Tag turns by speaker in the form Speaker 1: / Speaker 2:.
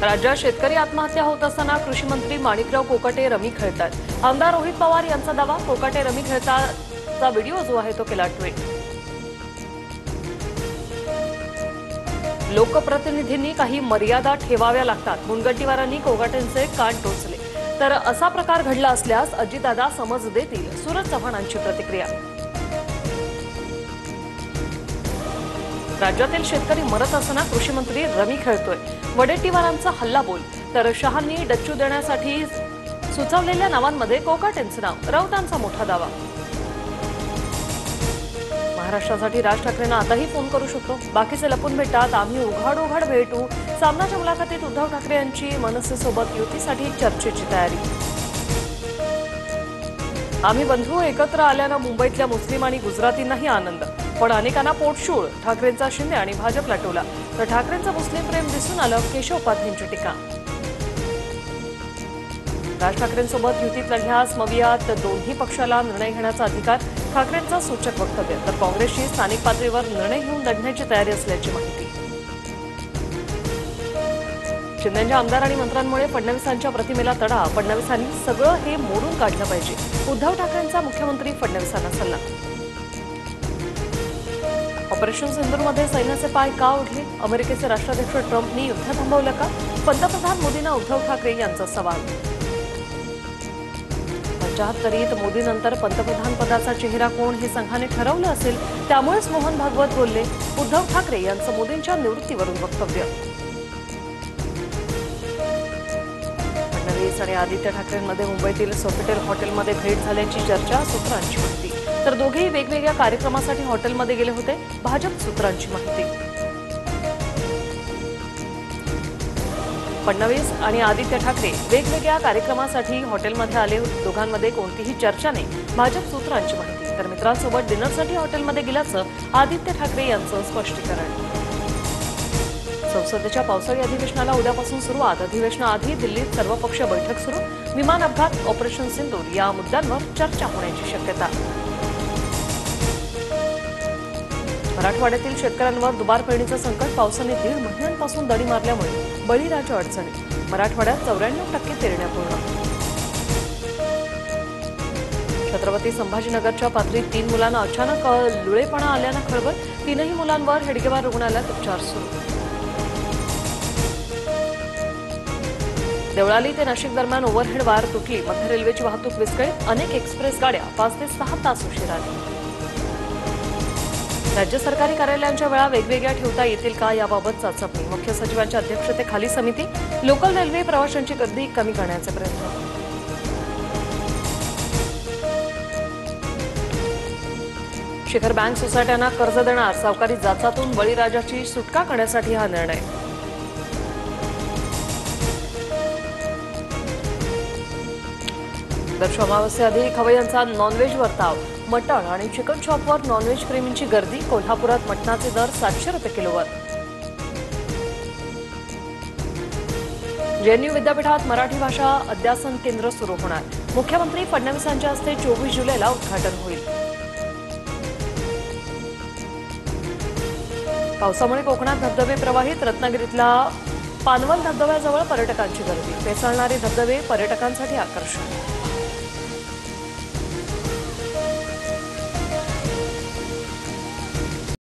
Speaker 1: राज्यात शेतकरी आत्महत्या होत असताना कृषी मंत्री माणिकराव कोकाटे रमी खेळतात। आमदार रोहित पवार यांचा दावा, कोकाटे रमी खेळताचा व्हिडिओ जो आहे तो केला ट्विट। लोकप्रतिनिधींनी काही मर्यादा ठेवाव्या लागतात, मुनगंटीवारांनी कोकाटेंचे कान टोचले। तर असा प्रकार घडला असल्यास अजितदादा समज देतील, सूरज चव्हाणांची प्रतिक्रिया। राज्यातील शेतकरी मरत असताना कृषी मंत्री रमी खेळतोय, वडेट्टीवारांचा हल्लाबोल। तर शहांनी डच्चू देण्यासाठी सुचवलेल्या नावांमध्ये कोकाटेंचं नाव, राऊतांचा मोठा दावा। महाराष्ट्रासाठी राज ठाकरेंना आताही फोन करू शकतो, बाकीचे लपून भेटतात, आम्ही उघाड भेटू। सामनाच्या मुलाखतीत उद्धव ठाकरे यांची मनसेसोबत युतीसाठी चर्चेची तयारी। आम्ही बंधू एकत्र आल्यानं मुंबईतल्या मुस्लिम आणि गुजरातींनाही आनंद, पण अनेकांना पोटशूळ। ठाकरेंचा शिंदे आणि भाजपला टोला। तर ठाकरेंचं मुस्लिम प्रेम दिसून आलं, केशव उपाध्यायांची टीका। राज ठाकरेंसोबत युतीत लढल्यास मवियात दोन्ही पक्षाला निर्णय घेण्याचा अधिकार, ठाकरेंचं सूचक वक्तव्य। तर काँग्रेसची स्थानिक पातळीवर निर्णय घेऊन लढण्याची तयारी असल्याची माहिती। शिंदेच्या आमदार आणि मंत्र्यांमुळे फडणवीसांच्या प्रतिमेला तडा, फडणवीसांनी सगळं हे मोडून काढलं पाहिजे, उद्धव ठाकरेंचा मुख्यमंत्री फडणवीसांना सल्ला। ऑपरेशन सिंदूरमध्ये सैन्याचे पाय का ओढले, अमेरिकेचे राष्ट्राध्यक्ष ट्रम्पनी युद्ध थांबवलं का, पंतप्रधान मोदींना उद्धव ठाकरे यांचा सवाल। 75रीत मोदीनंतर पंतप्रधान पदाचा चेहरा कोण हे संघाने ठरवलं असेल, त्यामुळेच मोहन भागवत बोलले, उद्धव ठाकरे यांचं मोदींच्या निवृत्तीवरून वक्तव्य। फडणवीस आणि आदित्य ठाकरेंमध्ये मुंबईतील सोफिटेल हॉटेलमध्ये भेट झाल्याची चर्चा, सूत्रांची माहिती। तर दोघेही वेगवेगळ्या कार्यक्रमासाठी हॉटेलमध्ये गेले होते, भाजप सूत्रांची माहिती। फडणवीस आणि आदित्य ठाकरे वेगवेगळ्या कार्यक्रमासाठी हॉटेलमध्ये आले, दोघांमध्ये कोणतीही चर्चा नाही, भाजप सूत्रांची माहिती। तर मित्रांसोबत डिनरसाठी हॉटेलमध्ये गेल्याचं आदित्य ठाकरे यांचं स्पष्टीकरण। संसदेच्या पावसाळी अधिवेशनाला उद्यापासून सुरुवात, अधिवेशनाआधी दिल्लीत सर्वपक्षीय बैठक सुरू, विमान अपघात, ऑपरेशन सिंदूर या मुद्द्यांवर चर्चा होण्याची शक्यता। मराठवाड्यातील शेतकऱ्यांवर दुबार पेरणीचं संकट, पावसाने 1.5 महिन्यांपासून दडी मारल्यामुळे बळीराजा अडचणी, मराठवाड्यात 94% पेरण्या पूर्ण। छत्रपती संभाजीनगरच्या पाथरीत 3 मुलांना अचानक लुळेपणा आल्यानं खळबळ, 3ही मुलांवर हेडगेवार रुग्णालयात उपचार सुरू। देवळाली ते नाशिक दरम्यान ओव्हरहेड वायर तुटली, मध्य रेल्वेची वाहतूक विस्कळीत, अनेक एक्सप्रेस गाड्या 5 ते 6 तास उशिराने। राज्य सरकारी कार्यालयांच्या वेळा वेगवेगळ्या ठेवता येतील का याबाबत चाचपणी, मुख्य सचिवांच्या अध्यक्षतेखाली समिती, लोकल रेल्वे प्रवाशांची गर्दी कमी करण्याचे प्रयत्न। शिखर बँक सोसायट्यांना कर्ज देणार, सावकारी जाचातून बळीराजाची सुटका करण्यासाठी हा निर्णय। दर अमावस्येआधी खवय्यांचा नॉनव्हेज वर्ताव, मटण आणि चिकन शॉपवर नॉनव्हेज प्रेमींची गर्दी, कोल्हापुरात मटणाचे दर 700 रुपये किलोवर। जेएनयू विद्यापीठात मराठी भाषा अध्यासन केंद्र सुरू होणार, मुख्यमंत्री फडणवीसांच्या हस्ते 24 जुलैला उद्घाटन होईल। पावसामुळे कोकणात धबधबे प्रवाहित, रत्नागिरीतला पानवल धबधब्याजवळ पर्यटकांची गर्दी, पेसळणारे धबधबे पर्यटकांसाठी आकर्षण।